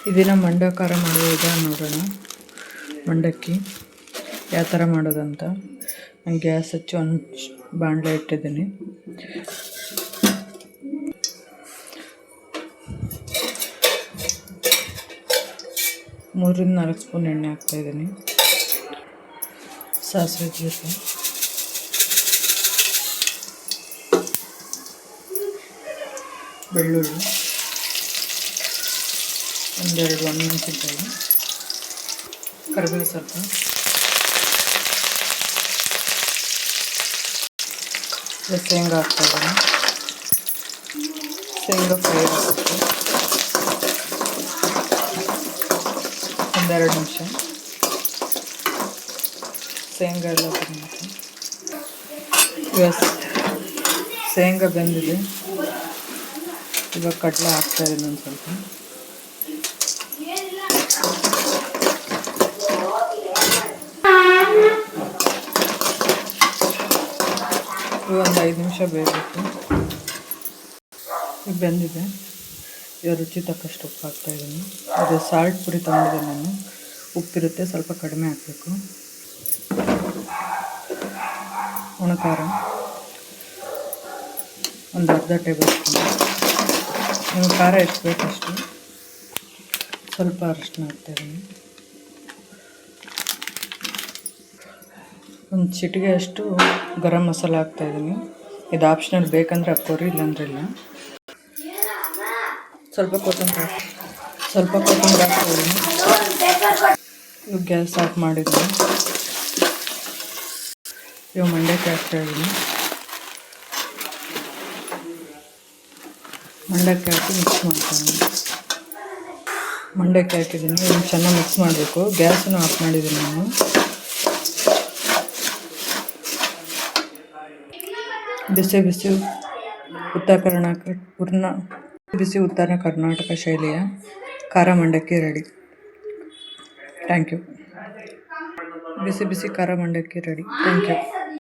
ಇದನ್ನು ಮಂಡ ಖಾರ ಮಾಡುವ ವಿಧಾನ ನೋಡೋಣ. ಮಂಡಕ್ಕಿ ಯಾವ ಥರ ಮಾಡೋದಂತ. ನಾನು ಗ್ಯಾಸ್ ಹಚ್ಚಿ ಒಂದು ಬಾಣಲೆ ಇಟ್ಟಿದ್ದೀನಿ. ಮೂರರಿಂದ 4 ಸ್ಪೂನ್ ಎಣ್ಣೆ ಹಾಕ್ತಾಯಿದ್ದೀನಿ. ಸಾಸಿವೆ ಜೀರಿಗೆ, ಬೆಳ್ಳುಳ್ಳಿ, ಒಂದೆರಡು ಒಣಮೆಣಸಿನಕಾಯಿ, ಕರಿಬೇವು ಸ್ವಲ್ಪ, ಶೇಂಗಾ ಹಾಕ್ತಾಯಿದ್ದೀನಿ. ಶೇಂಗಾ ಫ್ರೈ ಆಗುತ್ತೆ. ಒಂದೆರಡು ನಿಮಿಷ ಶೇಂಗಾ ಎಲ್ಲ ಬಂದಿದೆ. ಇವಾಗ ಶೇಂಗಾ ಬೆಂದಿದೆ. ಇವಾಗ ಕಡಲೆ ಹಾಕ್ತಾಯಿದ್ದೀನಿ ಒಂದು ಸ್ವಲ್ಪ. ಒಂದು 5 ನಿಮಿಷ ಬೇಯಬೇಕು. ಈಗ ಬೆಂದಿದೆ. ಇವಾಗ ರುಚಿ ತಕ್ಕಷ್ಟು ಉಪ್ಪು ಹಾಕ್ತಾಯಿದ್ದೀನಿ. ಇದು ಸಾಲ್ಟ್ ಪುಡಿ ತೊಗೊಂಡಿದ್ದೆ ನಾನು. ಉಪ್ಪಿರುತ್ತೆ, ಸ್ವಲ್ಪ ಕಡಿಮೆ ಹಾಕಬೇಕು. ಒಣಖಾರ ಒಂದು ಅರ್ಧ ಟೇಬಲ್ ಸ್ಪೂನ್. ನಿಮಗೆ ಖಾರ ಎಷ್ಟು ಬೇಕಷ್ಟು. ಸ್ವಲ್ಪ ಅರಿಶಿನ ಹಾಕ್ತಾಯಿದ್ದೀನಿ. ಒಂದು ಚಿಟಿಗೆ ಅಷ್ಟು ಗರಂ ಮಸಾಲ ಹಾಕ್ತಾಯಿದ್ದೀನಿ. ಇದು ಆಪ್ಷನಲ್, ಬೇಕಂದರೆ ಹಾಕ್ಕೋರಿ, ಇಲ್ಲಾಂದ್ರೆ ಇಲ್ಲ. ಸ್ವಲ್ಪ ಕೊತ್ತಂಬರಿ ಹಾಕ್ತಾಯಿದ್ದೀನಿ. ಇವಾಗ ಗ್ಯಾಸ್ ಆಫ್ ಮಾಡಿದ್ದೀನಿ. ಇವಾಗ ಮಂಡಕ್ಕಿ ಹಾಕ್ತಾಯಿದ್ದೀನಿ. ಮಂಡಕ್ಕಿ ಹಾಕಿ ಮಿಕ್ಸ್ ಮಾಡ್ತಾಯಿದ್ದೀನಿ. ಮಂಡಕ್ಕಿ ಹಾಕಿದ್ದೀನಿ. ಇದನ್ನು ಚೆನ್ನಾಗಿ ಮಿಕ್ಸ್ ಮಾಡಬೇಕು. ಗ್ಯಾಸನ್ನು ಆಫ್ ಮಾಡಿದ್ದೀನಿ ನಾನು. ಬಿಸಿ ಉತ್ತರ ಕರ್ನಾಟಕ ಶೈಲಿಯ ಖಾರ ಮಂಡಕ್ಕಿ ರೆಡಿ. Thank you. ಬಿಸಿ ಖಾರ ಮಂಡಕ್ಕಿ ರೆಡಿ. Thank you.